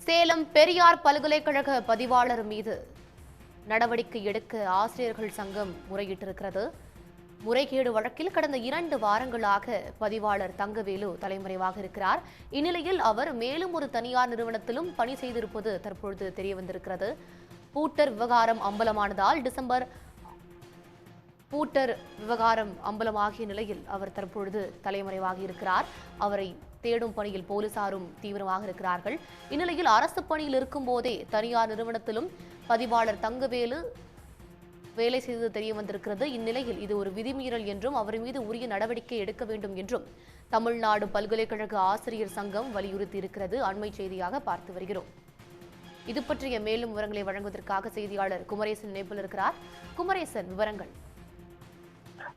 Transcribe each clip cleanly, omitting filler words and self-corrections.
சேலம் பெரியார் பல்கலைக்கழக பதிவாளர் மீது நடவடிக்கை எடுக்க ஆசிரியர்கள் சங்கம் முறையிட்டிருக்கிறது. முறைகேடு வழக்கில் கடந்த 2 வாரங்களாக பதிவாளர் தங்கவேலு தலைமறைவாக இருக்கிறார். இந்நிலையில் அவர் மேலும் ஒரு தனியார் நிறுவனத்திலும் பணி செய்திருப்பது தற்பொழுது தெரியவந்திருக்கிறது. பூட்டர் விவகாரம் அம்பலமாகிய நிலையில் அவர் தற்பொழுது தலைமறைவாகி இருக்கிறார். அவரை தேடும் பணியில் போலீசாரும் தீவிரமாக இருக்கிறார்கள். இந்நிலையில் அரசு பணியில் இருக்கும் போதே தனியார் நிறுவனத்திலும் பதிவாளர் தங்கவேலு வேலை செய்தது தெரிய வந்திருக்கிறது. இந்நிலையில் இது ஒரு விதிமீறல் என்றும் அவர் மீது உரிய நடவடிக்கை எடுக்க வேண்டும் என்றும் தமிழ்நாடு பல்கலைக்கழக ஆசிரியர் சங்கம் வலியுறுத்தி இருக்கிறது. அண்மை செய்தியாக பார்த்து வருகிறோம். இது பற்றிய மேலும் விவரங்களை வழங்குவதற்காக செய்தியாளர் குமரேசன் இணைப்பில் இருக்கிறார். குமரேசன், விவரங்கள்.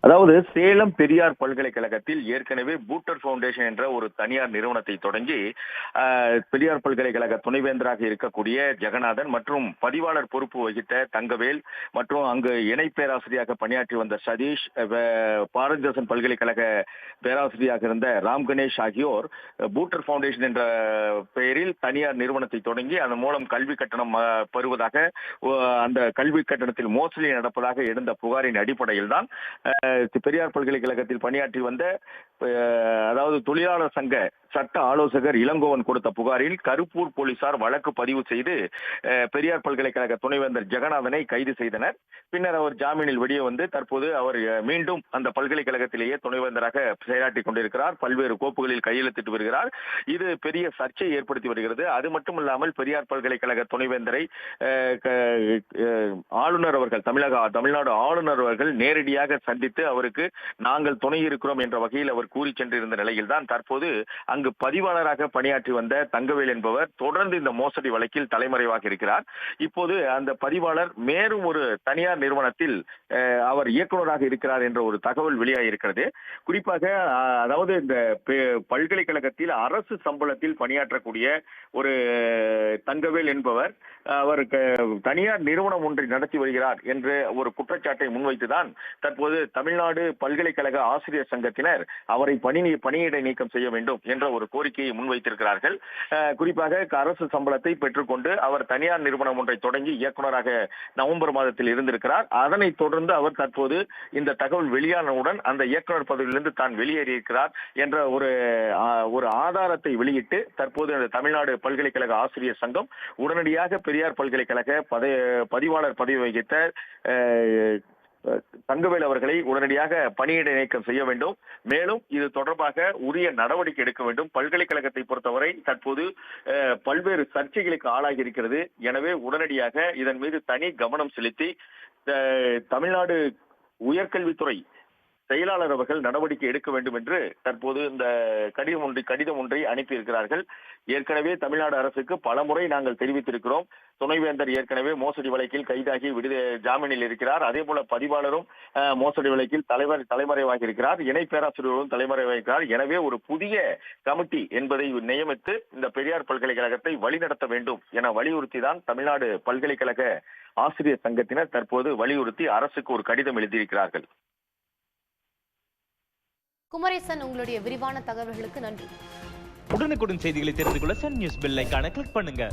அதாவது சேலம் பெரியார் பல்கலைக்கழகத்தில் ஏற்கனவே பூட்டர் ஃபவுண்டேஷன் என்ற ஒரு தனியார் நிறுவனத்தை தொடங்கி பெரியார் பல்கலைக்கழக துணைவேந்தராக இருக்கக்கூடிய ஜெகநாதன் மற்றும் பதிவாளர் பொறுப்பு வகித்த தங்கவேல் மற்றும் அங்கு இணை பேராசிரியராக பணியாற்றி வந்த சதீஷ், பாரதிதாசன் பல்கலைக்கழக பேராசிரியராக இருந்த ராம் கணேஷ் ஆகியோர் பூட்டர் ஃபவுண்டேஷன் என்ற பெயரில் தனியார் நிறுவனத்தை தொடங்கி அதன் மூலம் கல்வி கட்டணம் பெறுவதாக, அந்த கல்வி கட்டணத்தில் மோசடி நடப்பதாக எழுந்த புகாரின் அடிப்படையில் தான் பெரியார் பல்கலைக்கழகத்தில் பணியாற்றி வந்த அதாவது தொழிலாளர் சங்க சட்ட ஆலோசகர் இளங்கோவன் கொடுத்த புகாரில் கருப்பூர் போலீசார் வழக்கு பதிவு செய்து பெரியார் பல்கலைக்கழக துணைவேந்தர் ஜெகநாதனை கைது செய்தனர். பின்னர் அவர் ஜாமீனில் வெளியே வந்து தற்போது அவர் மீண்டும் அந்த பல்கலைக்கழகத்திலேயே துணைவேந்தராக செயலாற்றிக் கொண்டிருக்கிறார். பல்வேறு கோப்புகளில் கையெழுத்திட்டு வருகிறார். இது பெரிய சர்ச்சையை ஏற்படுத்தி வருகிறது. அது மட்டுமல்லாமல் பெரியார் பல்கலைக்கழக துணைவேந்தரை ஆளுநர் அவர்கள், தமிழ்நாடு ஆளுநர் அவர்கள் நேரடியாக சந்தித்து அவருக்கு நாங்கள் துணை இருக்கிறோம் என்ற வகையில் அவர் கூறி சென்றிருந்த நிலையில் தான் தற்போது அங்கு பதிவாளராக பணியாற்றி வந்த தங்கவேல் என்பவர் தொடர்ந்து இந்த மோசடி வழக்கில் தலைமறைவாக இருக்கிறார். இப்போது அந்த பதிவாளர் மேலும் ஒரு தனியார் நிறுவனத்தில் அவர் இயக்குநராக இருக்கிறார் என்ற ஒரு தகவல் வெளியாகி இருக்கிறது. குறிப்பாக அதாவது இந்த பல்கலைக்கழகத்தில் அரசு சம்பளத்தில் பணியாற்றக்கூடிய ஒரு தங்கவேல் என்பவர் அவர் தனியார் நிறுவனம் ஒன்றை நடத்தி வருகிறார் என்று ஒரு குற்றச்சாட்டை முன்வைத்துதான் தற்போது தமிழ்நாடு பல்கலைக்கழக ஆசிரியர் சங்கத்தினர் அவரை பணியிடை நீக்கம் செய்ய வேண்டும் என்ற ஒரு கோரிக்கையை முன்வைத்திருக்கிறார்கள். குறிப்பாக அரசு சம்பளத்தை பெற்றுக்கொண்டு அவர் தனியார் நிறுவனம் ஒன்றை தொடங்கி இயக்குநராக நவம்பர் மாதத்தில் இருந்திருக்கிறார். அதனைத் தொடர்ந்து அவர் தற்போது இந்த தகவல் வெளியானவுடன் அந்த இயக்குநர் பதவியிலிருந்து தான் வெளியேறியிருக்கிறார் என்ற ஒரு ஆதாரத்தை வெளியிட்டு தற்போது தமிழ்நாடு பல்கலைக்கழக ஆசிரியர் சங்கம் உடனடியாக பெரியார் பல்கலைக்கழக பதிவாளர் பதவி வகித்த தங்கவேல் அவர்களை உடனடியாக பணியிடை நீக்கம் செய்ய வேண்டும். மேலும் இது தொடர்பாக உரிய நடவடிக்கை எடுக்க வேண்டும். பல்கலைக்கழகத்தை பொறுத்தவரை தற்போது பல்வேறு சர்ச்சைகளுக்கு ஆளாகி இருக்கிறது. எனவே உடனடியாக இதன் மீது தனி கவனம் செலுத்தி தமிழ்நாடு உயர்கல்வித்துறை செயலாளர் அவர்கள் நடவடிக்கை எடுக்க வேண்டும் என்று தற்போது இந்த கடிதம் ஒன்றை அனுப்பியிருக்கிறார்கள். ஏற்கனவே தமிழ்நாடு அரசுக்கு பலமுறை நாங்கள் தெரிவித்திருக்கிறோம். துணைவேந்தர் ஏற்கனவே மோசடி வழக்கில் கைதாகி ஜாமீனில் இருக்கிறார். அதே போல பதிவாளரும் மோசடி வழக்கில் தலைமறைவாகி இருக்கிறார். இணை பேராசிரியரும் தலைமறைவாகிறார். எனவே ஒரு புதிய கமிட்டி என்பதை நியமித்து இந்த பெரியார் பல்கலைக்கழகத்தை வழிநடத்த வேண்டும் என வலியுறுத்தி தான் தமிழ்நாடு பல்கலைக்கழக ஆசிரியர் சங்கத்தினர் தற்போது வலியுறுத்தி அரசுக்கு ஒரு கடிதம் எழுதியிருக்கிறார்கள். குமரேசன், உங்களுடைய விரிவான தகவல்களுக்கு நன்றி. உடனுக்குடன் செய்திகளை தெரிந்து கொள்ள சன் நியூஸ் பெல் ஐகானை கிளிக் பண்ணுங்க.